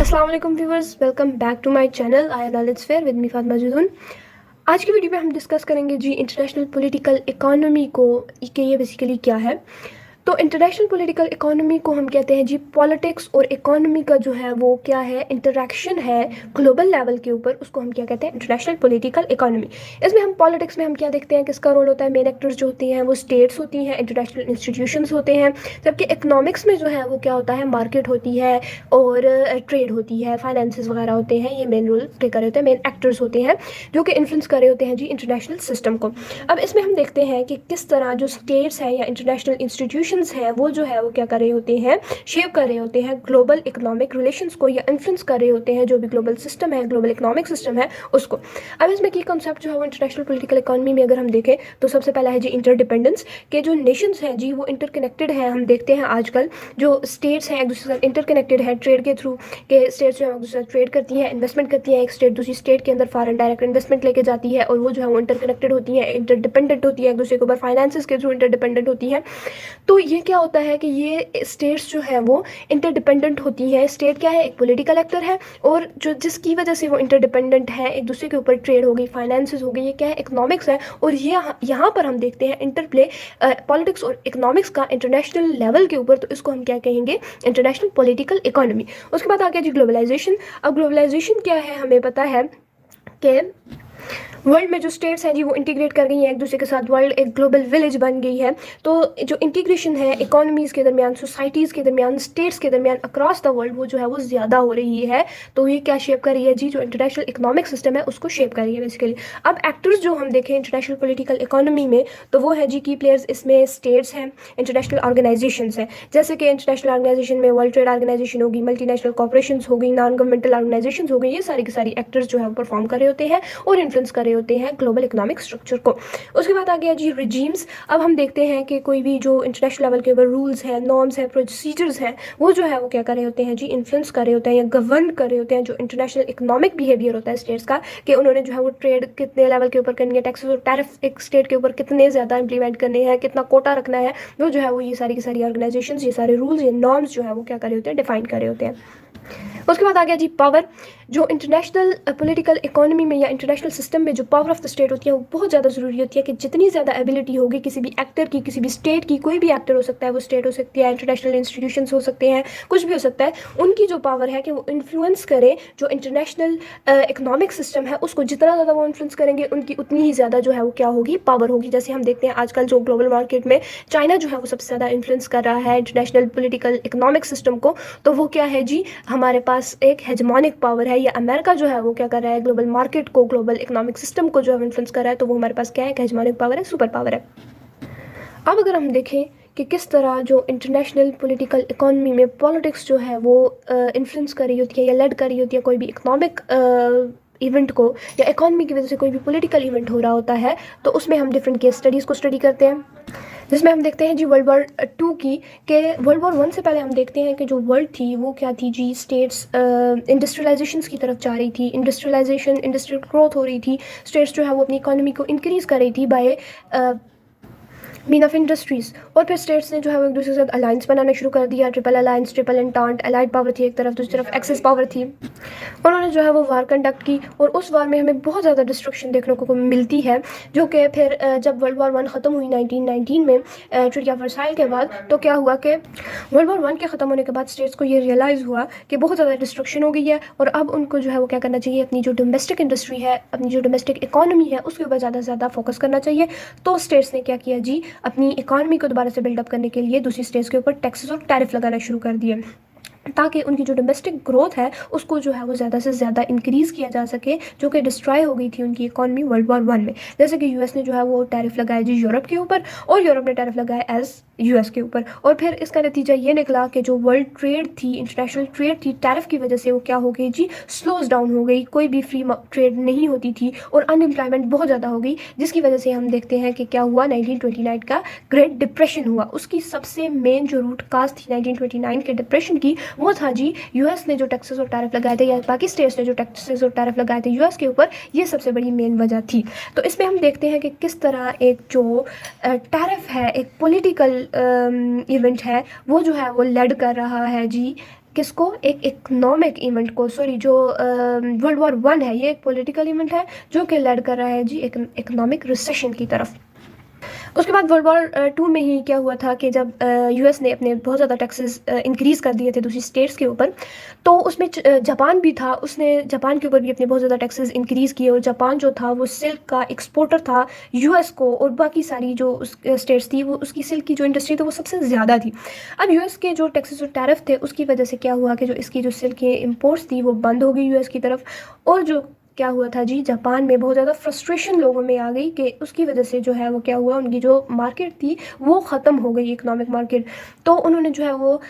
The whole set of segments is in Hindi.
अस्सलाम वालेकुम viewers, welcome back to my channel I knowledge fair with me Fatima जुदून। आज की वीडियो में हम डिस्कस करेंगे जी इंटरनेशनल पॉलिटिकल इकोनॉमी को कि ये बेसिकली क्या है। तो इंटरनेशनल पॉलिटिकल इकोनॉमी को हम कहते हैं जी पॉलिटिक्स और इकोनॉमी का जो है वो क्या है, इंटरेक्शन है ग्लोबल लेवल के ऊपर, उसको हम क्या कहते हैं, इंटरनेशनल पॉलिटिकल इकोनॉमी। इसमें हम पॉलिटिक्स में हम क्या देखते हैं, किसका रोल होता है, मेन एक्टर्स जो होती हैं वो स्टेट्स होती हैं, इंटरनेशनल इंस्टीट्यूशंस होते हैं। जबकि इकोनॉमिक्स में जो है वो क्या होता है, मार्केट होती है और ट्रेड होती है, फाइनेंसेस वगैरह होते हैं, ये मेन रोल प्ले कर रहे होते हैं, मेन एक्टर्स होते हैं जो कि इन्फ्लुएंस कर रहे होते हैं जी इंटरनेशनल सिस्टम को। अब इसमें हम देखते हैं कि किस तरह जो स्टेट्स हैं या इंटरनेशनल इंस्टीट्यूशंस हैं वो जो है वो क्या कर रहे होते हैं, शेप कर रहे होते हैं ग्लोबल इकोनॉमिक रिलेशंस को, या इन्फ्लुएंस कर रहे होते हैं जो भी ग्लोबल सिस्टम है, ग्लोबल इकोनॉमिक सिस्टम है उसको। अब इसमें की कॉन्सेप्ट जो है वो इंटरनेशनल पॉलिटिकल इकोनॉमी में अगर हम देखें तो सबसे पहला है जी इंटरडिपेंडेंस, के जो नेशंस हैं जी वो इंटरकनेक्टेड हैं। हम देखते हैं आजकल जो स्टेट्स हैं एक दूसरे से इंटरकनेक्टेड है ट्रेड के थ्रू, के स्टेट्स जो है एक दूसरे से ट्रेड करती हैं, इन्वेस्टमेंट करती हैं, एक स्टेट दूसरी स्टेट के अंदर फॉरेन डायरेक्ट इन्वेस्टमेंट लेके जाती है और वो जो है वो इंटरकनेक्टेड होती हैं, इंटरडिपेंडेंट होती है एक दूसरे के ऊपर, फाइनेंसेस के थ्रू इंटरडिपेंडेंट होती हैं। तो ये क्या होता है कि ये स्टेट्स जो है वो इंटरडिपेंडेंट होती है। स्टेट क्या है, एक पॉलिटिकल एक्टर है, और जो जिसकी वजह से वो इंटरडिपेंडेंट है, एक दूसरे के ऊपर ट्रेड हो गई, फाइनेंसेस हो गई, ये क्या है, इकोनॉमिक्स है। और ये यहाँ पर हम देखते हैं इंटरप्ले पॉलिटिक्स और इकोनॉमिक्स का इंटरनेशनल लेवल के ऊपर, तो इसको हम क्या कहेंगे, इंटरनेशनल पॉलिटिकल इकोनॉमी। उसके बाद आ गया जी ग्लोबलाइजेशन। अब ग्लोबलाइजेशन क्या है, हमें पता है कि वर्ल्ड में जो स्टेट्स हैं जी वो इंटीग्रेट कर गई हैं एक दूसरे के साथ, वर्ल्ड एक ग्लोबल विलेज बन गई है। तो जो इंटीग्रेशन है इकोनॉमीज़ के दरमियान, सोसाइटीज़ के दरमियान, स्टेट्स के दरमियान अक्रॉस द वर्ल्ड, वो जो है वो ज़्यादा हो रही है। तो ये क्या शेप कर रही है जी, जो इंटरनेशनल इकोनॉमिक सिस्टम है उसको शेप कर रही है बेसिकली। अब एक्टर्स जो हम देखें इंटरनेशनल पॉलिटिकल इकोनॉमी में, तो वो है जी की प्लेयर्स, इसमें स्टेट्स हैं, इंटरनेशनल ऑर्गेनाइजेशंस हैं, जैसे कि इंटरनेशनल ऑर्गेनाइजेशन में वर्ल्ड ट्रेड ऑर्गेनाइजेशन होगी, मल्टीनेशनल कॉर्पोरेशन हो गई, नॉन गवर्नमेंटल ऑर्गेनाइजेशन हो गई, ये सारी की सारी एक्टर्स जो है वो परफॉर्म कर रहे होते हैं और इन्फ्लुएंस कर रहे होते हैं ग्लोबल इकोनॉमिक स्ट्रक्चर को। उसके बाद आ गया जी रिजीम्स। अब हम देखते हैं कि कोई भी जो इंटरनेशनल लेवल के ऊपर रूल्स हैं, नॉर्म्स हैं, प्रोसीजर्स हैं, वो जो है वो क्या कर रहे होते हैं जी, इन्फ्लुएंस कर रहे होते हैं या गवर्न कर रहे होते हैं जो इंटरनेशनल इकोनॉमिक बिहेवियर होता है स्टेट्स का, कि उन्होंने जो है वो ट्रेड कितने लेवल के ऊपर करनी है, टैक्सेस और टैरिफ एक स्टेट के ऊपर कितने ज़्यादा इंप्लीमेंट करने हैं, कितना कोटा रखना है, वो जो है वो ये सारी की सारी ऑर्गेनाइजेशंस, ये सारे रूल्स, ये नॉर्म्स जो है वो क्या कर रहे होते हैं, डिफाइन कर रहे होते हैं। उसके बाद आ गया जी पावर। जो इंटरनेशनल पॉलिटिकल इकोनॉमी में या इंटरनेशनल सिस्टम में जो पावर ऑफ द स्टेट होती है वो बहुत ज़्यादा ज़रूरी होती है, कि जितनी ज़्यादा एबिलिटी होगी किसी भी एक्टर की, किसी भी स्टेट की, कोई भी एक्टर हो सकता है, वो स्टेट हो सकती है, इंटरनेशनल इंस्टीट्यूशंस हो सकते हैं, कुछ भी हो सकता है, उनकी जो पावर है कि वो इन्फ्लुएंस करे जो इंटरनेशनल इकोनॉमिक सिस्टम है उसको, जितना ज़्यादा वो इन्फ्लुएंस करेंगे उनकी उतनी ही ज़्यादा जो है वो क्या होगी, पावर होगी। जैसे हम देखते हैं आजकल जो ग्लोबल मार्केट में चाइना जो है वो सबसे ज़्यादा इन्फ्लुएंस कर रहा है इंटरनेशनल पॉलिटिकल इकोनॉमिक सिस्टम को, तो वो क्या है जी, हमारे पास एक हेजमोनिक पावर है। या अमेरिका जो है वो क्या कर रहा है, ग्लोबल मार्केट को, ग्लोबल इकोनॉमिक सिस्टम को जो है इन्फ्लुएंस कर रहा है, तो वो हमारे पास क्या है, एक हेजमोनिक पावर है, सुपर पावर है। अब अगर हम देखें कि किस तरह जो इंटरनेशनल पॉलिटिकल इकोनॉमी में पॉलिटिक्स जो है वो इन्फ्लुएंस कर रही होती है या लेड कर रही होती है कोई भी इकोनॉमिक इवेंट को, या इकोनॉमी की वजह से कोई भी पॉलिटिकल इवेंट हो रहा होता है, तो उसमें हम डिफरेंट केस स्टडीज़ को स्टडी करते हैं, जिसमें हम देखते हैं जी वर्ल्ड वॉर 2 की, के वर्ल्ड वॉर 1 से पहले हम देखते हैं कि जो वर्ल्ड थी वो क्या थी जी, स्टेट्स इंडस्ट्रियलाइजेशंस की तरफ जा रही थी, इंडस्ट्रियल ग्रोथ हो रही थी, स्टेट्स जो है वो अपनी इकोनॉमी को इंक्रीज़ कर रही थी बाय मीन ऑफ इंडस्ट्रीज़। और फिर स्टेट्स ने जो है वो एक दूसरे के साथ अलायंस बनाना शुरू कर दिया, triple alliance, triple entente, allied power थी एक तरफ, दूसरी तरफ एक्सेस पावर थी। उन्होंने जो है वो वार कंडक्ट की, और उस वार में हमें बहुत ज़्यादा डिस्ट्रक्शन देखने को मिलती है, जो कि फिर जब वर्ल्ड वॉर 1 ख़त्म हुई 1919 में ट्रीटी ऑफ वर्साइल के बाद, तो क्या हुआ कि वर्ल्ड वॉर 1 के ख़त्म होने के बाद स्टेट्स को ये रियलाइज़ हुआ कि बहुत ज़्यादा डिस्ट्रक्शन हो गई है, और अब उनको जो है वो क्या करना चाहिए, अपनी जो डोमेस्टिक इंडस्ट्री है, अपनी जो डोमेस्टिक इकोनॉमी है उसके ऊपर ज़्यादा से ज़्यादा फोकस करना चाहिए। तो स्टेट्स ने क्या किया जी, अपनी इकोनॉमी को दोबारा से बिल्डअप करने के लिए दूसरी स्टेट्स के ऊपर टैक्सेस और टैरिफ लगाना शुरू कर दिए, ताकि उनकी जो डोमेस्टिक ग्रोथ है उसको जो है वो ज़्यादा से ज़्यादा इंक्रीज़ किया जा सके, जो कि डिस्ट्रॉय हो गई थी उनकी इकोनॉमी वर्ल्ड वॉर 1 में। जैसे कि यूएस ने जो है वो टैरिफ लगाया जी यूरोप के ऊपर, और यूरोप ने टैरिफ लगाया एज यूएस के ऊपर, और फिर इसका नतीजा ये निकला कि जो वर्ल्ड ट्रेड थी, इंटरनेशनल ट्रेड थी, टैरिफ की वजह से वो क्या हो गई जी, स्लोज डाउन हो गई, कोई भी फ्री ट्रेड नहीं होती थी, और अनएम्प्लॉयमेंट बहुत ज़्यादा हो गई, जिसकी वजह से हम देखते हैं कि क्या हुआ, 1929 का ग्रेट डिप्रेशन हुआ। उसकी सबसे मेन जो रूट काज थी 1929 के डिप्रेशन की, वो था जी यूएस ने जो टैक्सेस और टैरिफ लगाए थे, या बाकी स्टेट्स ने जो टैक्सेस और टैरिफ लगाए थे यूएस के ऊपर, ये सबसे बड़ी मेन वजह थी। तो इसमें हम देखते हैं कि किस तरह एक जो टैरिफ है, एक पॉलिटिकल इवेंट है, वो जो है वो लेड कर रहा है जी किसको, एक इकोनॉमिक इवेंट को, सॉरी जो वर्ल्ड वॉर 1 है ये एक पॉलिटिकल इवेंट है जो कि लड़ कर रहा है जी इकोनॉमिक रिसेशन की तरफ। उसके बाद वर्ल्ड वॉर 2 में ही क्या हुआ था कि जब यूएस ने अपने बहुत ज़्यादा टैक्सेस इंक्रीज़ कर दिए थे दूसरी स्टेट्स के ऊपर, तो उसमें जापान भी था, उसने जापान के ऊपर भी अपने बहुत ज़्यादा टैक्सेस इंक्रीज़ किए, और जापान जो था वो सिल्क का एक्सपोर्टर था यूएस को, और बाकी सारी जो स्टेट्स थी वो उसकी सिल्क की जो इंडस्ट्री थी वो सबसे ज़्यादा थी। अब यूएस के जो टैक्सेस और टैरिफ थे उसकी वजह से क्या हुआ कि जो इसकी जो सिल्क की इम्पोर्ट्स थी वो बंद हो गई यूएस की तरफ, और जो क्या हुआ था जी, जापान में बहुत ज़्यादा फ्रस्ट्रेशन लोगों में आ गई कि उसकी वजह से जो है वो क्या हुआ, उनकी जो मार्केट थी वो ख़त्म हो गई, इकोनॉमिक मार्केट। तो उन्होंने जो है वो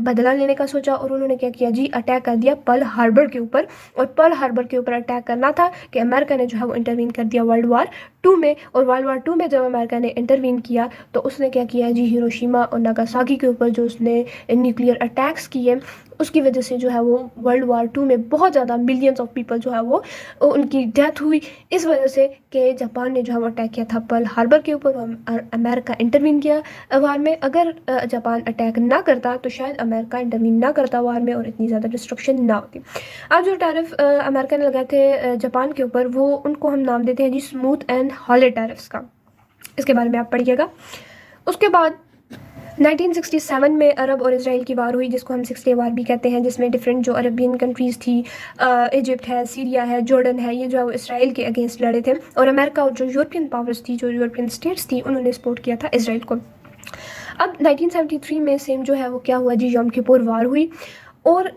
बदला लेने का सोचा, और उन्होंने क्या किया जी, अटैक कर दिया पर्ल हार्बर के ऊपर। और पर्ल हार्बर के ऊपर अटैक करना था कि अमेरिका ने जो है वो इंटरवीन कर दिया वर्ल्ड वार 2 में। और वर्ल्ड वार 2 में जब अमेरिका ने इंटरवीन किया तो उसने क्या किया जी, हिरोशिमा और नागासाकी के ऊपर जो उसने न्यूक्लियर अटैक्स किए, उसकी वजह से जो है वो वर्ल्ड वार 2 में बहुत ज़्यादा मिलियंस ऑफ पीपल जो है वो उनकी डेथ हुई, इस वजह से कि जापान ने जो है वो अटैक किया था पर्ल हार्बर के ऊपर, और अमेरिका इंटरवीन किया वार में। अगर जापान अटैक ना करता तो शायद अमेरिका इंटरवीन ना करता वार में, और इतनी ज़्यादा डिस्ट्रक्शन ना होती। अब जो टैरिफ अमेरिका ने लगाए थे जापान के ऊपर, वो उनको हम नाम देते हैं जी स्मूथ एंड हॉली टैरिफ्स का, इसके बारे में आप पढ़िएगा। उसके बाद 1967 में अरब और इसराइल की वार हुई, जिसको हम 6 डे वार भी कहते हैं, जिसमें डिफरेंट जो अरबियन कंट्रीज़ थी, इजिप्ट है, सीरिया है, जॉर्डन है, ये जो है वो इसराइल के अगेंस्ट लड़े थे, और अमेरिका और जो यूरोपियन पावर्स थी, जो यूरोपियन स्टेट्स थी, उन्होंने सपोर्ट किया था इसराइल को। अब 1973 में सेम जो है वो क्या हुआ जी, यम किपुर वार हुई, और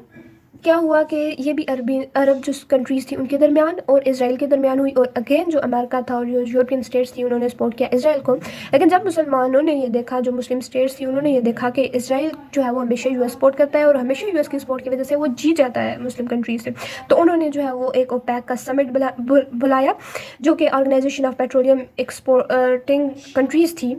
क्या हुआ कि ये भी अरब जो कंट्रीज़ थी उनके दरमियान और इसराइल के दरमियान हुई, और अगेन जो अमेरिका था और जो यूरोपियन स्टेट्स थी उन्होंने सपोर्ट किया इसराइल को। लेकिन जब मुसलमानों ने ये देखा, जो मुस्लिम स्टेट्स थी उन्होंने ये देखा कि इसराइल जो है वो हमेशा यूएस सपोर्ट करता है, और हमेशा यूएस की सपोर्ट की वजह से वो जीत जाता है मुस्लिम कंट्रीज से, तो उन्होंने जो है वो एक ओपेक का समिट बुलाया, जो कि organisation of petroleum exporting countries थी,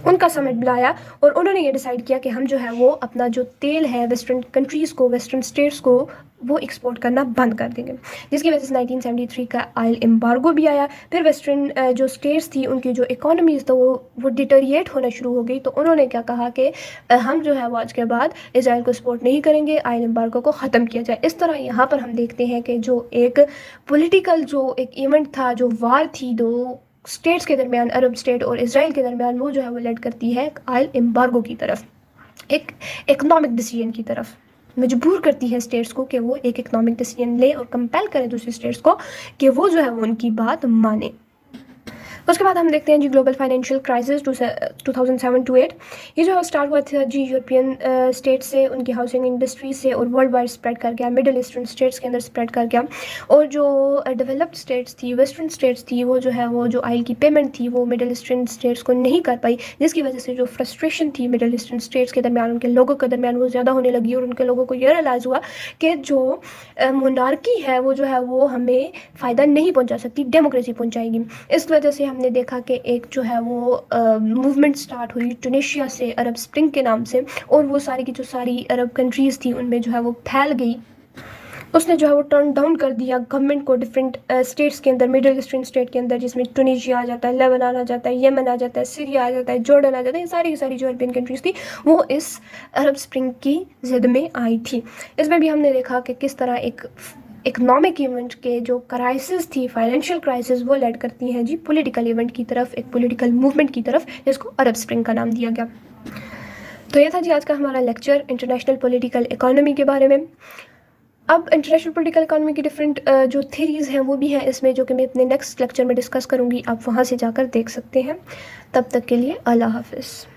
उनका समिट बुलाया, और उन्होंने ये डिसाइड किया कि हम जो है वो अपना जो तेल है वेस्टर्न कंट्रीज़ को, वेस्टर्न स्टेट्स को वो एक्सपोर्ट करना बंद कर देंगे, जिसकी वजह से 1973 का ऑयल एम्बार्गो भी आया। फिर वेस्टर्न जो स्टेट्स थी उनकी जो इकोनॉमीज़ तो वो डिटोरिएट होना शुरू हो गई, तो उन्होंने क्या कहा कि हम जो है वो आज के बाद इसराइल को सपोर्ट नहीं करेंगे, ऑयल एम्बार्गो को ख़त्म किया जाए। इस तरह यहाँ पर हम देखते हैं कि जो एक पॉलिटिकल जो एक इवेंट था, जो वार थी दो स्टेट्स के दरमियान, अरब स्टेट और इसराइल के दरमियान, वो जो है वो लेड करती है ऑयल एम्बार्गो की तरफ, एक इकोनॉमिक डिसीजन की तरफ, मजबूर करती है स्टेट्स को कि वो एक इकोनॉमिक डिसीजन ले और कंपेल करें दूसरी स्टेट्स को कि वो जो है वो उनकी बात माने। उसके बाद हम देखते हैं जी ग्लोबल फाइनेंशियल क्राइसिस 2007-8। ये जो स्टार्ट हुआ था जी यूरोपियन स्टेट से, उनकी हाउसिंग इंडस्ट्री से, और वर्ल्ड वाइड स्प्रेड कर गया, मिडिल ईस्टर्न स्टेट्स के अंदर स्प्रेड कर गया, और जो डेवलप्ड स्टेट्स थी, वेस्टर्न स्टेट्स थी, वो जो है वो जो ऑयल की पेमेंट थी वो मिडिल ईस्टर्न स्टेट्स को नहीं कर पाई, जिसकी वजह से जो फ्रस्ट्रेशन थी मिडिल ईस्टर्न स्टेट्स के दरमियान, उनके लोगों के दरमियान वो ज़्यादा होने लगी, और उनके लोगों को ये रियलाइज़ हुआ कि जो मोनार्की है वो जो है वो हमें फ़ायदा नहीं पहुँचा सकती, डेमोक्रेसी पहुँचाएगी। इस वजह से हमने देखा कि एक जो है वो मूवमेंट स्टार्ट हुई टूनिशिया से, अरब स्प्रिंग के नाम से, और वो सारी की जो सारी अरब कंट्रीज़ थी उनमें जो है वो फैल गई। उसने जो है वो टर्न डाउन कर दिया गवर्नमेंट को डिफरेंट स्टेट्स के अंदर, मिडिल ईस्टर्न स्टेट के अंदर, जिसमें टूनिशिया आ जाता है, लेबनान आ जाता है, येमन आ जाता है, सीरिया आ जाता है, जॉर्डन आ जाता है, ये सारी की सारी जो यूरोपियन कंट्रीज़ थी वो इस अरब स्प्रिंग की ज़िद में आई थी। इसमें भी हमने देखा कि किस तरह एक इकोनॉमिक इवेंट के जो क्राइसिस थी, फाइनेंशियल क्राइसिस, वो लेड करती हैं जी पॉलिटिकल इवेंट की तरफ, एक पॉलिटिकल मूवमेंट की तरफ, जिसको अरब स्प्रिंग का नाम दिया गया। तो ये था जी आज का हमारा लेक्चर इंटरनेशनल पॉलिटिकल इकोनॉमी के बारे में। अब इंटरनेशनल पॉलिटिकल इकोनॉमी की डिफरेंट जो थ्योरीज़ हैं वो भी हैं इसमें, जो कि मैं अपने नेक्स्ट लेक्चर में डिस्कस करूँगी, आप वहाँ से जाकर देख सकते हैं। तब तक के लिए अल्लाह हाफ़िज़।